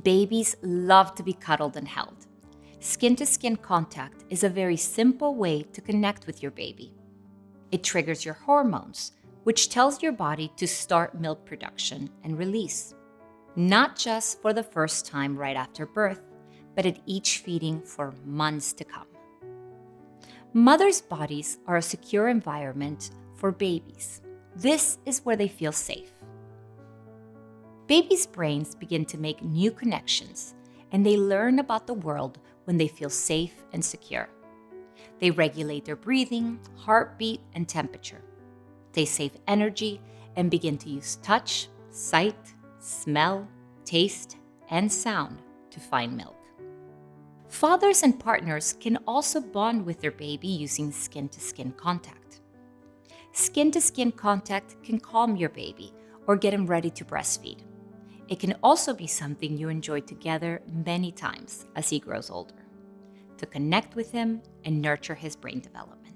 Babies love to be cuddled and held. Skin-to-skin contact is a very simple way to connect with your baby. It triggers your hormones, which tells your body to start milk production and release, not just for the first time right after birth, but at each feeding for months to come. Mothers' bodies are a secure environment for babies. This is where they feel safe. Babies' brains begin to make new connections, and they learn about the world when they feel safe and secure. They regulate their breathing, heartbeat, and temperature. They save energy and begin to use touch, sight, smell, taste, and sound to find milk. Fathers and partners can also bond with their baby using skin-to-skin contact. Skin-to-skin contact can calm your baby or get him ready to breastfeed. It can also be something you enjoy together many times as he grows older, to connect with him and nurture his brain development.